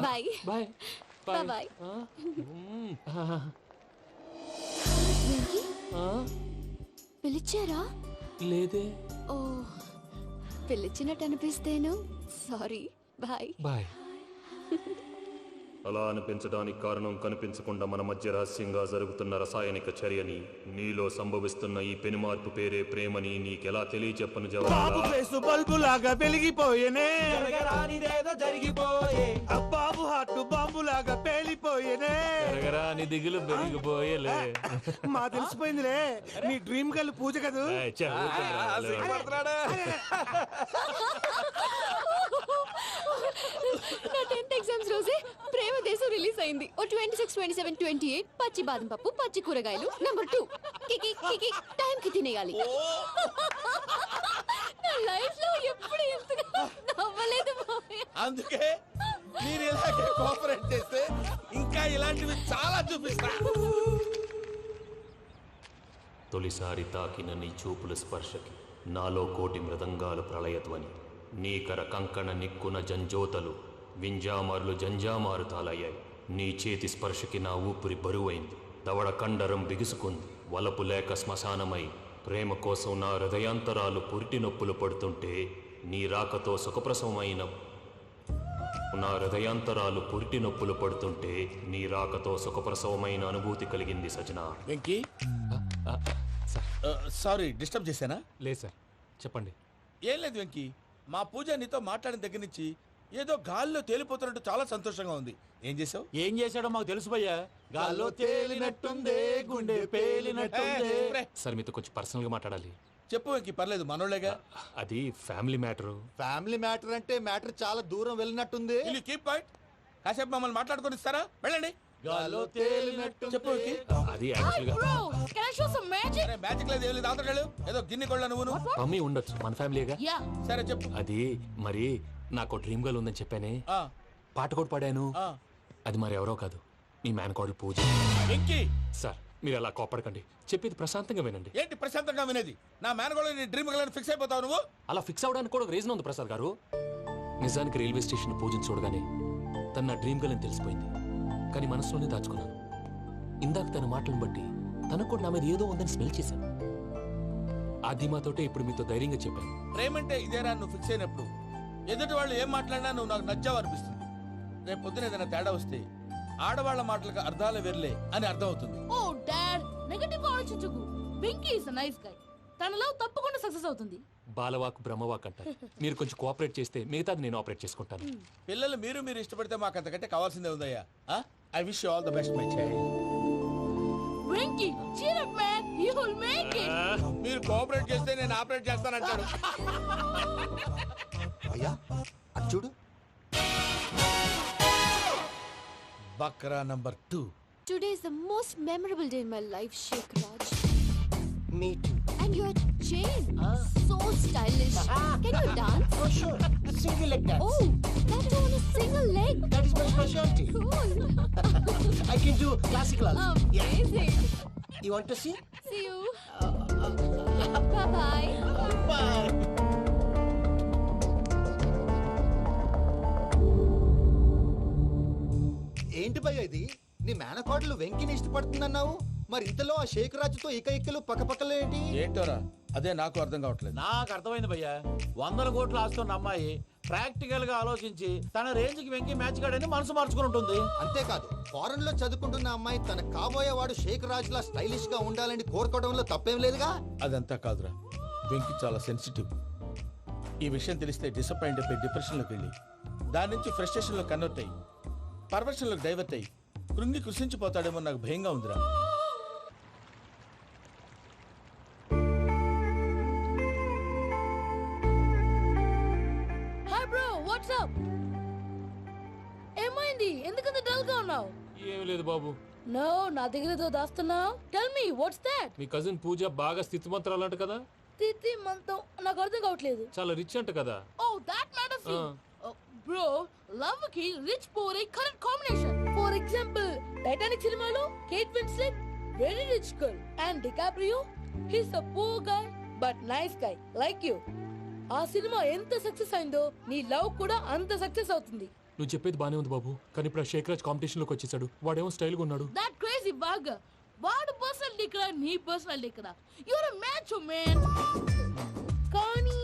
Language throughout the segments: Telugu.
Bye bye bye. పిలిచారా? లేదే. ఓ, పిలిచినట్టు అనిపిస్తేను సారీ. Bye bye. అలా అనిపించడానికి కారణం కనిపించకుండా మన మధ్య రహస్యంగా జరుగుతున్న రసాయనిక చర్యని, నీలో సంభవిస్తున్న ఈ పెనుమార్పు పేరే ప్రేమని నీకెలా తెలియచెప్పను బాబు ఫేసు బల్బు లాగా వెలిగిపోయేనే, జరిగిపోయే బాబు హార్ట్ బాంబు లాగా పేలిపోయేనే. ఎరగరా నీ దిగులు పెరిగిపోయేలే. మా తెలిసిపోయిందిలే, నీ డ్రీమ్ గర్ల్ పూజ కదూ. ఏయ్, చే, ఊరుకోరా. నా 10th ఎగ్జామ్స్ రోజే ప్రేమ దేశం రిలీజ్ అయింది. ఓ 26, 27, 28 పచ్చి బాదం పప్పు, పచ్చి కూరగాయలు. నెంబర్ 2 కికి కికి టైం కి తినేయాలి. నా లైఫ్ లో ఎప్పుడు ఇంతగా నవ్వలేదు మామయ్య. అందుకే మీరు ఇలాగే కోఆపరేట్ చేస్తే ఇంకా ఇలాంటివి చాలా చూపిస్తా. తొలిసారి తాకిన నీ చూపుల స్పర్శకి నాలో కోటి మృదంగాలు ప్రళయధ్వని, నీకర కంకణ నిక్కున జంజోతలు వింజామారులు జంజామారుతాలయ్యాయి. నీ చేతి స్పర్శకి నా ఊపిరి బరువైంది, దవడ కండరం బిగుసుకుంది. వలపు లేక శ్మశానమై ప్రేమ కోసం నా హృదయాంతరాలు పురిటి నొప్పులు పడుతుంటే, నీ రాకతో సుఖప్రసవమైన నా హృదయాంతరాలు పురిటి నొప్పులు పడుతుంటే నీ రాకతో సుఖప్రసవమైన అనుభూతి కలిగింది సజనా. వెంకీ, సారీ డిస్టర్బ్ చేశానా? లేదు సార్, చెప్పండి. ఏం లేదు వెంకీ, మా పూజ నీతో మాట్లాడిన దగ్గర నుంచి ఏదో గాల్లో తేలిపోతున్నట్టు చాలా సంతోషంగా ఉంది. ఏం చేసావు? ఏం చేశాడో మాకు తెలుసు భయ్యా. గాల్లో తేలినట్టుందే, గుండె పేలినట్టుందే. సార్ మీతో కొంచెం పర్సనల్ గా మాట్లాడాలి. చెప్పు వెంకీ, పర్లేదు మనోళ్ళేగా. అది ఫ్యామిలీ మ్యాటరు. ఫ్యామిలీ మ్యాటర్ అంటే మ్యాటర్ చాలా దూరం వెళ్ళినట్టుంది. Will you keep quiet? కాసేపు మమ్మల్ని మాట్లాడుకొని ఇస్తారా? వెళ్ళండి. గాల్లో తేలినట్టు చెప్పు వెంకీ. అది యాక్చువల్గా Bro, can I show some magic? అరే మ్యాజిక్ లేదు, ఏం లేదు, అవతల వెళ్ళు. ఏదో గిన్నె కొళ్ళ నువ్వును. మమ్మీ ఉండొచ్చు, మన ఫ్యామిలీగా. Yeah. సరే చెప్పు. అది మరి నాకు డ్రీమ్ గర్ల్ ఉందని చెప్పానే, ఆ, పాట కూడా పాడాను. ఆ. అది మరి ఎవరో కాదు, మీ మేనకోడలు పూజ. వెంకీ, సార్ మీరు అలా కోపడకండి, చెప్పేది ప్రశాంతంగా వినండి. ఏంటి ప్రశాంతంగా వినేది? నా మేనగోళ్ళు నీ డ్రీమ్ గలని ఫిక్స్ అయిపోతావు నువ్వు. అలా ఫిక్స్ అవడానికి కూడా ఒక రీజన్ ఉంది ప్రసాద్ గారు. నిజానికి రైల్వే స్టేషన్ పూజను చూడగానే తన నా డ్రీమ్ గర్ల్ అని తెలిసిపోయింది, కానీ మనసులోనే దాచుకున్నాను. ఇందాక తన మాటలను బట్టి తనకు కూడా నా మీద ఏదో ఉందని స్మెల్ చేశాను. ఆ ధీమాతోటే ఇప్పుడు మీతో ధైర్యంగా చెప్పాను. ప్రేమంటే ఇదేరా నువ్వు ఫిక్స్ అయినప్పుడు ఎదుటి వాళ్ళు ఏం మాట్లాడినా నువ్వు నాకు నచ్చావు అనిపిస్తుంది. రేపు పొద్దున ఏదైనా తేడా వస్తే ఆడవాళ్ల మాటలకు అర్థాలు వెర్లే అని అర్థం అవుతుంది. ఓ డాడ్, నెగటివ్ ఆలోచించకు. Venky is nice guy. తన లవ్ తప్పకుండా సక్సెస్ అవుతుంది. బాలవాక్ బ్రహ్మవాక్ అంటారు. మీరు కొంచెం కోఆపరేట్ చేస్తే మిగతాది నేను ఆపరేట్ చేసుకుంటాను. పిల్లలు మీరు ఇష్టపడితే మాకు అంతకంటే కావాల్సిందే ఉందయ్యా. I wish you all the best my child. Venky, cheer up man, you will make it. మీరు కోఆపరేట్ చేస్తే నేను ఆపరేట్ చేస్తానంటాడు. అయ్యా అది చూడు. Bakra number 2. Today is the most memorable day in my life, Sheikh Raj. Me too. And your chain, so stylish. Can you dance? Oh, sure. Single leg dance. Oh, that too on a single leg. That is my specialty. Cool. I can do classical also. Amazing. You want to see? See you. Bye-bye. Bye. ఏంటి భయ్యా ఇది? నీ మేనకోడలు వెంకిని ఇష్టపడుతుందన్నావు, మరి ఇంతలో ఆ షేక్ రాజుతో ఇకలు పక్కపక్కలు ఏంటి? ఏంటోరా, అదే నాకు అర్థం కావట్లేదు. నాకు అర్థమైంది భయ్యా. 100 కోట్లు ఆస్తున్న అమ్మాయి ప్రాక్టికల్ గా ఆలోచించి తన రేంజ్ కి వెంకి మ్యాచ్ కాడని మనసు మార్చుకుని ఉంటుంది. అంతేకాదు, ఫారెన్ లో చదువుకుంటున్న అమ్మాయి తన కాబోయేవాడు షేక్ రాజ్ లా స్టైలిష్ గా ఉండాలని కోరుకోవడంలో తప్పేం లేదుగా. అదంతా కాదురా, వెంకి చాలా సెన్సిటివ్. ఈ విషయం తెలిస్తే డిసప్పాయింట్ అయిపోయి డిప్రెషన్లోకి వెళ్ళి దాని నుంచి ఫ్రస్ట్రేషన్లో కన్వర్ట్ అయ్యి పర్వర్షన్లోకి డైవర్ట్ అయ్యి కృంగి కృషించిపోతాడేమో నాకు భయంగా ఉందిరా. Hi bro, what's up? ఏమైంది? ఎందుకంత డల్ గా ఉన్నావు? ఏం లేదు బాబు. నో, నా దగ్గర ఏదో దాస్తున్నావు. Tell me what's that? మీ కజిన్ పూజ బాగా స్థితిమంతరాలు అంట కదా. తిత్తి మంతం నాకు అర్థం కావట్లేదు. చాలా రిచ్ అంట కదా. Oh that matters you. Bro, love కి rich poor a correct combination. For example, Titanic సినిమాలో Kate Winslet very rich girl and DiCaprio he's a poor guy but nice guy like you. ఆ సినిమా ఎంత సక్సెస్ అయిందో నీ లవ్ కూడా అంత సక్సెస్ అవుతుంది. నువ్వు చెప్పేది బానే ఉంది బాబు, కానీ ఇప్పుడు ఆ శేఖర్ రాజ్ కాంపిటీషన్ లోకి వచ్చేసాడు. వాడేమో స్టైల్ గా ఉన్నాడు. That crazy bugger. వాడు పర్సనల్ ఇక్కడ నీ పర్సనల్ ఇక్కడ యూర్ అ మ్యాచ్ మ్యాన్. కానీ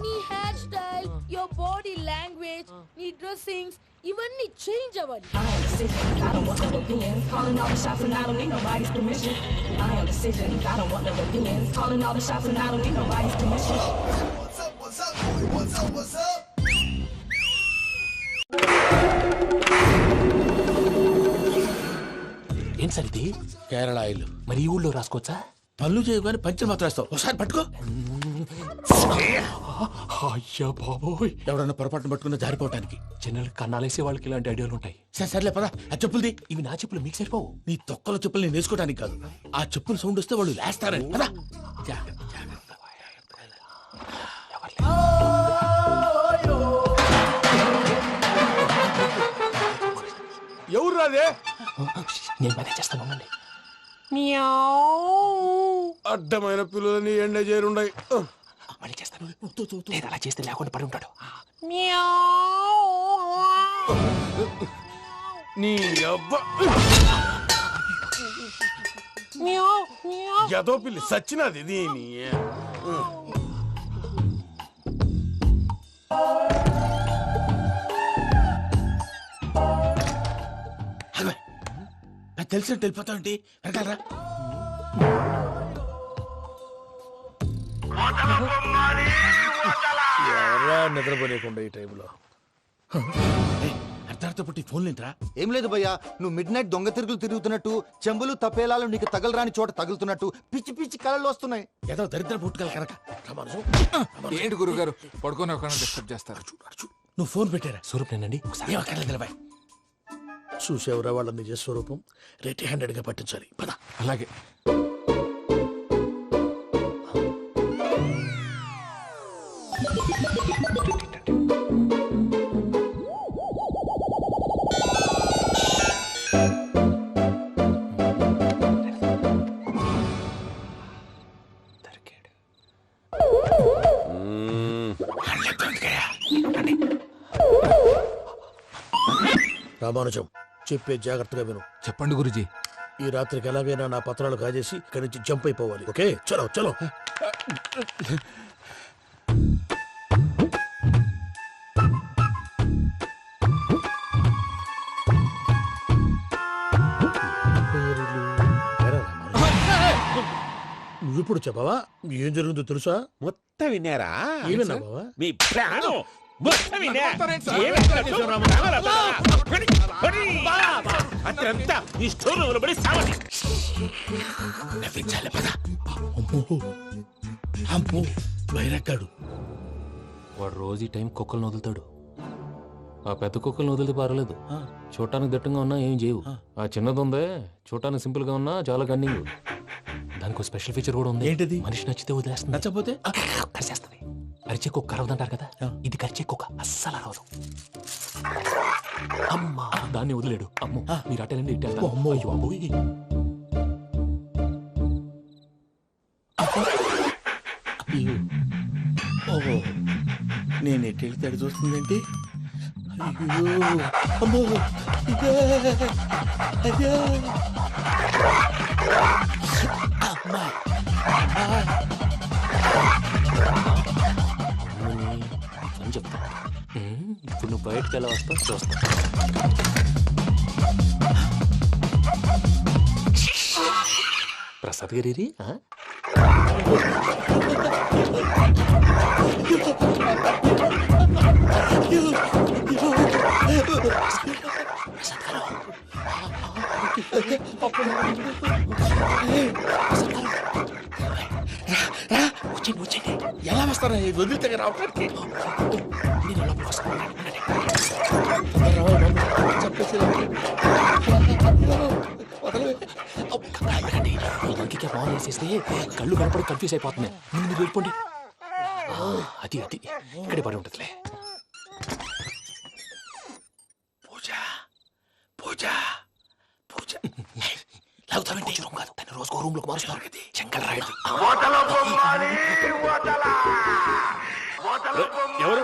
నీ hair style, your body language, నీ డ్రెస్సింగ్స్ ఇవన్నీ చేంజ్ అవ్వాలి. I am the decision, I don't want no opinions. Calling all the shots and I don't need nobody's permission. I am the decision, I don't want no opinions. Calling all the shots and I don't need nobody's permission. ఏం సార్ ఇది? కేరళ ఆయిల్. మరి ఈ ఊళ్ళో రాసుకోవచ్చా? పళ్ళు చేయవు కానీ పంచర్ మాత్రం వేస్తావు. ఒకసారి పట్టుకో. అయ్యా బాబోయ్, ఎవడన్నా పొరపాటున పట్టుకున్న జారిపోవటానికి. జనరల్ కన్నాలేసే వాళ్ళకి ఇలాంటి ఐడియాలు ఉంటాయి. సర్లే పదా, ఆ చెప్పులది. ఇవి నా చెప్పులు మీకు సరిపోవు. నీ తొక్కల చెప్పులు నేను వేసుకోవడానికి కాదు, ఆ చెప్పులు సౌండ్ వస్తే వాళ్ళు లేస్తారని. పదా. ఎవరు రాదే? నేను మేనేజ్ చేస్తాను, ఉండండి. అడ్డమైన పిల్లలని ఎండ చేరుండయి. మళ్ళీ చేస్తాను. లేదు, అలా చేస్తే లేకుండా పడి ఉంటాడు. నీ అబ్బ ఎదో పిల్లి సచ్చినది దీని. తెలిసినట్టు వెళ్ళిపోతావంటి వెనకాలరా. ఎవరా నిద్రపోలేకుండా ఈ టైంలో? అర్ధార్థ పుట్టి ఫోన్ లేంట్రా. ఏం లేదు భయ్యా, నువ్వు మిడ్ నైట్ దొంగ తిరుగులు తిరుగుతున్నట్టు, చెంబులు తపేలాలు నీకు తగలరాని చోట తగులుతున్నట్టు పిచ్చి పిచ్చి కళలు వస్తున్నాయి. ఏదో దరిద్ర పుట్టుకల కనుక. ఏంటి గురుగారు పడుకొని ఒక డిస్టర్బ్ చేస్తారు? నువ్వు ఫోన్ పెట్టారా? స్వరూప్ నేనండి. ఒకసారి ఏమక్కర్లేదు నిలబాయ్. చూసేవరా వాళ్ళ నిజ స్వరూపం. రెట్టి హ్యాండెడ్ గా పట్టించాలి. పద. అలాగే. రామానుజం, చెప్పే జాగ్రత్తగా విను. చెప్పండి గురుజీ. ఈ రాత్రికి ఎలాగైనా నా పత్రాలు కాజేసి ఇక్కడి నుంచి జంప్ అయిపోవాలి. ఓకే, చలో చలో. నువ్విప్పుడు చెప్పవా ఏం జరుగుతుందో తెలుసా? మొత్తం విన్నారా? ఏమన్నా బావా? మీ ప్రాణం మొత్తం విన్నా? అదంతా ఈ స్టోర్ రూమ్ పడి సావని. నవ్వించాలి. పద. అమ్మో వైరక్కాడు. వాడు రోజు ఈ టైం కుక్కలను వదులుతాడు. ఆ పెద్ద కుక్కలను వదిలితే పర్వాలేదు, చూడటానికి దట్టంగా ఉన్నా ఏం చేయవు. ఆ చిన్నది ఉందే, చూడటానికి సింపుల్ గా ఉన్నా చాలా గన్నింగ్. దానికి స్పెషల్ ఫీచర్ కూడా ఉంది. ఏంటిది? మనిషి నచ్చితే వదిలేస్తుంది, నచ్చపోతే కరిచేస్తుంది. అరిచే కుక్క అరవదంటారు కదా, ఇది కరిచే కుక్క అస్సలు అరవదు. అమ్మా, దాన్ని వదిలేడు. అమ్మో, మీరు అటెండి ఇటు వెళ్తారు. అమ్మో. అయ్యో అమ్మోయ్. ఓహో, నేను ఎటు వెళ్తే అటు చూస్తుందేంటి? అయ్యో అమ్మో, ఇదే, అయ్యో. అమ్మా, అని చెప్తా. ఇప్పుడు నువ్వు బయటకు ఎలా వస్తావు చూస్తా. ప్రసాద్ గారి వచ్చేయండి. ఎలా వస్తారా వదిలితే రావడానికి? నేను లోపలికి వస్తాను. ఇంకే ఫోన్ వేసేస్తే కళ్ళు కనపడి కన్ఫ్యూజ్ అయిపోతున్నాయి. ముందు మీరు వెళ్ళిపోండి. అది అది ఇక్కడే పడి ఉంటుందిలే. పూజ పూజ పూజ. లాగుతామంటే రూమ్ కాదు, తను రోజుకో రూమ్ లోకి మారుస్తున్నారు కదా. చెంకల్ రాయుడు. ఎవరు?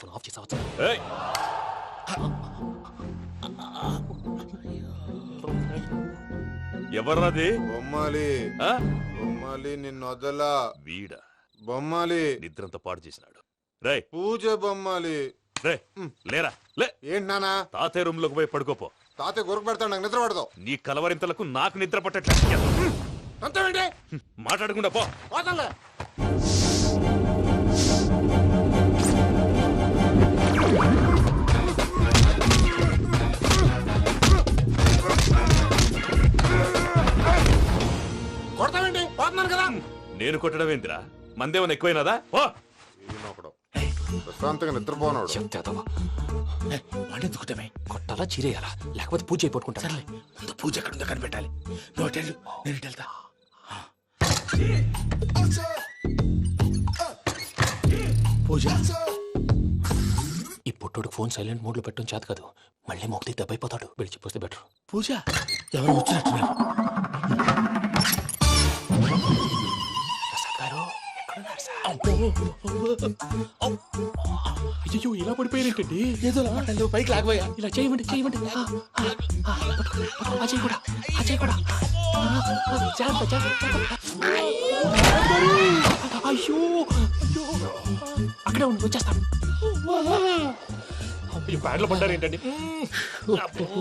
ఫోన్ ఆఫ్ చేసావచ్చు. ఎవర్రాది? బొమ్మాలి ఆ? బొమ్మాలి నిన్ను వదలా. వీడ బొమ్మాలి నిద్రంతా పాడు చేసినాడు. రే పూజ బొమ్మాలి. రే లేరా లే. ఏంటి నానా? తాతయ్య రూమ్ లోకి పోయి పడుకోపో. తాతయ్య గురకు పెడతాడు, నాకు నిద్ర పడతావు. నీ కలవరింతలకు నాకు నిద్ర పట్టట్లేదు. అంతేంటి? మాట్లాడకుండా పో. పోతాలే. కొడతావేంటి? పోతున్నాను కదా. నేను కొట్టడం ఏంటిరా? మందేమన్నా ఎక్కువైనదా? ఓ ఈయనొకడు ప్రశాంతంగా నిద్రపోనాడు. చెప్తావా వాడెందుకుంటామే? కొట్టాలా చీరేయాలా లేకపోతే పూజ అయిపోట్టుకుంటా. సర్లే ముందు పూజ ఎక్కడుందో కనిపెట్టాలి. నువ్వు అటెండు, నేను ఇటు వెళ్తా. పూజ ఈ పుట్టోడు ఫోన్ సైలెంట్ మోడ్ లో పెట్టడం చేత కాదు. మళ్ళీ మొక్కి దెబ్బైపోతాడు. వెళ్ళి చెప్పొస్తే బెటర్. పూజ ఎవరు వచ్చినట్టున్నారు? ప్రసాద్ గారు ఎక్కడున్నారు సార్? అయ్యో ఇలా పడిపోయినట్టండి. ఏదో లాగండి, పైకి లాగబోయా. ఇలా చేయమండి చేయమండి. అజయ్ కూడా అజయ్ కూడా జాగ్రత్త జాగ్రత్త. అయ్యో అక్కడే ఉండి వచ్చేస్తాను. ఈ బ్యాడ్లో పడ్డారు ఏంటండి?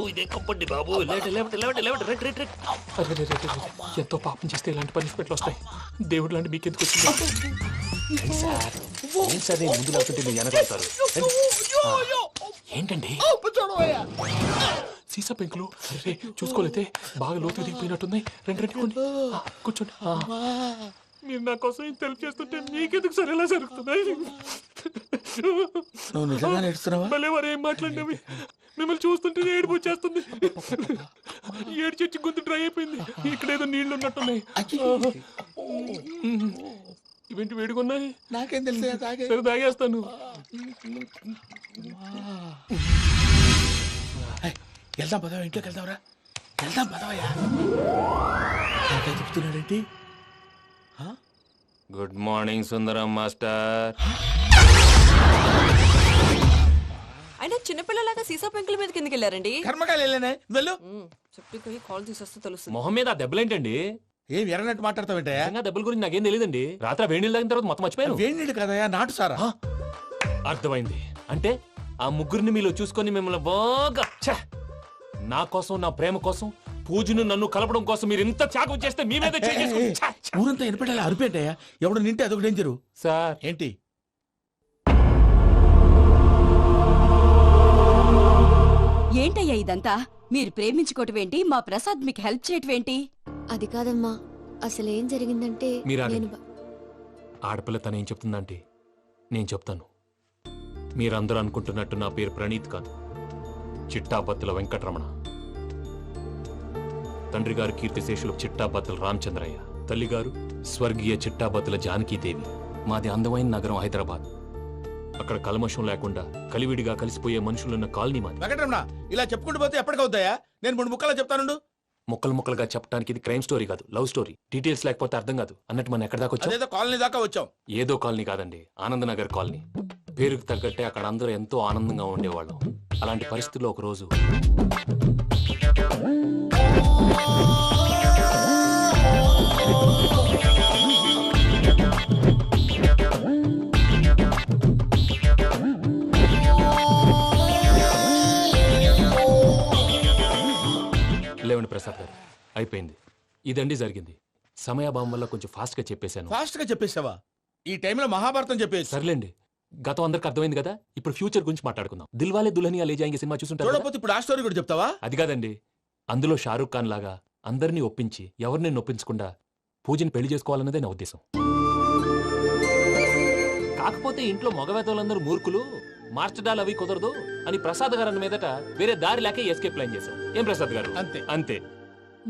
ఇదే కప్పండి బాబు. ఎంతో పాపం చేస్తే ఇలాంటి పనిష్మెంట్లు వస్తాయి. దేవుడు లాంటి మీకెందుకు వచ్చింది? ఏం సార్ నేను ముందు లేకుంటే మీరు వెనకాడతారు. ఏంటండి సీసా పెంకులు? అరే చూసుకోలేతే బాగా లోతు దిగిపోయినట్టున్నాయి. రెండు రెండు కూర్చోండి. మీరు నా కోసం ఇంత హెల్ప్ చేస్తుంటే మీకెందుకు సరే ఎలా జరుగుతున్నాయి? నువ్వు నిజంగా నేర్చుతున్నావా? మళ్ళీ వారు ఏం మాట్లాడినవి మిమ్మల్ని చూస్తుంటే ఏడుపు వచ్చేస్తుంది. ఏడు చెచ్చి గొంతు డ్రై అయిపోయింది. ఇక్కడ ఏదో నీళ్లు ఉన్నట్టున్నాయి. ఇవేంటి వేడుకున్నాయి? నాకేం తెలుసు, తాగే. సరే తాగేస్తాను. వెళ్దాం పదవా, ఇంట్లోకి వెళ్దాంరా. వెళ్దాం పదవయ్యా. చెప్తున్నాడేంటి? గుడ్ మార్నింగ్ సుందరం మాస్టర్. అయినా చిన్నపిల్లలాగా సీసా పెంకుల మీద కిందకి వెళ్ళారండి. కర్మకాయలు వెళ్ళానే, వెళ్ళు. చెప్పి కాల్ తీసేస్తే తెలుస్తుంది. మొహం మీద ఆ దెబ్బలేంటండి? ఏం ఎర్రనట్టు మాట్లాడతావేంటయ్యా? నిజంగా దెబ్బల గురించి నాకేం తెలియదండి. రాత్రి వేడి నీళ్ళు తాగిన తర్వాత మొత్తం మర్చిపోయాను. వేడి నీళ్ళు కదయ్యా, నాటు సారా. అర్థమైంది. అంటే ఆ ముగ్గురిని మీలో చూసుకొని మిమ్మల్ని బాగా నా కోసం నా ప్రేమ కోసం పూజను నన్ను కలపడం కోసం మీరు ఇంత త్యాగం చేస్తే మీ మీద ఊరంతా వినపడేలా అరిపేంటయ్యా. ఎవడు నింటే అదొక డేంజరు. సార్ ఏంటి? ఏంటయ్యా ఇదంతా? మీరు ప్రేమించుకోవటం ఏంటి? మా ప్రసాద్ మీకు హెల్ప్ చేయటం ఏంటి? అది కాదమ్మా, అసలు ఏం జరిగిందంటే మీరు ఆడపిల్ల తను ఏం చెప్తుందంటే నేను చెప్తాను. మీరందరూ అనుకుంటున్నట్టు నా పేరు ప్రణీత్ కాదు, చిట్టాబత్తుల వెంకటరమణ. తండ్రి గారు కీర్తిశేషులు చిట్టాబత్తుల రామచంద్రయ్య, తల్లిగారు స్వర్గీయ చిట్టాబత్తుల జానకీదేవి. మాది అందమైన నగరం హైదరాబాద్. అక్కడ కల్మషం లేకుండా కలివిడిగా కలిసిపోయే మనుషులున్న కాలనీ మాది. వెంకటరమణ, ఇలా చెప్పుకుంటూ పోతే ఎప్పటికవుతాయా? నేను 3 ముక్కలా చెప్తానుండు. ముక్కలు ముక్కలుగా చెప్పడానికి ఇది క్రైమ్ స్టోరీ కాదు, లవ్ స్టోరీ. డీటెయిల్స్ లేకపోతే అర్థం కాదు. అన్నట్టు మనం ఎక్కడ దాకా వచ్చాం? అదేదో కాలనీ దాకా వచ్చాం. ఏదో కాలనీ కాదండి, ఆనందనగర్ కాలనీ. పేరుకు తగ్గట్టే అక్కడ అందరూ ఎంతో ఆనందంగా ఉండేవాళ్ళం. అలాంటి పరిస్థితుల్లో ఒక రోజు లేవండి ప్రసాద్ గారు, అయిపోయింది. ఇదండి జరిగింది. సమయాభావం వల్ల కొంచెం ఫాస్ట్ గా చెప్పేశాను. ఫాస్ట్ గా చెప్పేసావా? ఈ టైంలో మహాభారతం చెప్పేసి. సర్లేండి, గతం అందరికి అర్థమైంది కదా. ఇప్పుడు ఫ్యూచర్ గురించి మాట్లాడుకుందాం. దిల్వాలే దుల్హనియా లే జాయేంగే సినిమా చూసుంటారు. చూడకపోతే ఇప్పుడు ఆ స్టోరీ కూడా చెప్తావా? అది కాదండి, అందులో షారూక్ ఖాన్ లాగా అందరినీ ఒప్పించి ఎవరిని నొప్పించకుండా పూజని పెళ్లి చేసుకోవాలన్నదే నా ఉద్దేశం. కాకపోతే ఇంట్లో మగవేతలందరూ మూర్ఖులు, మార్చడాలు అవి కుదరదు అని ప్రసాద్ గారు అన్న మీదట వేరే దారి లేక ఎస్కేప్ ప్లాన్ చేశాం. ఏం ప్రసాద్ గారు? అంతే అంతే.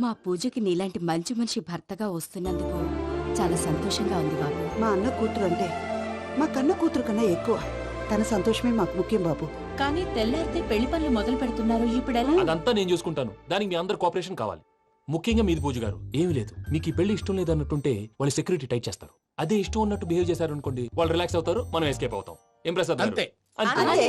మా పూజకి నీలాంటి మంచి మనిషి భర్తగా వస్తున్నందుకు చాలా సంతోషంగా ఉంది బాబు. మా అన్న కూతురు అంటే మా కన్న కూతురు కన్నా ఎక్కువ. తన సంతోషమే మాకు ముఖ్యం బాబు. కానీ తెల్లారితే పెళ్లి పనులు మొదలు పెడుతున్నారు, ఇప్పుడెలా? అదంతా నేను చూసుకుంటాను. దానికి మీ అందరు కోఆపరేషన్ కావాలి. ముఖ్యంగా మీది పూజ గారు. ఏమీ లేదు, మీకు ఈ పెళ్లి ఇష్టం లేదన్నట్టుంటే వాళ్ళు సెక్యూరిటీ టైట్ చేస్తారు. అదే ఇష్టం ఉన్నట్టు బిహేవ్ చేశారు అనుకోండి, వాళ్ళు రిలాక్స్ అవుతారు, మనం ఎస్కేప్ అవుతాం. ఏం ప్రసాద్ గారు? అంతే. అంతే.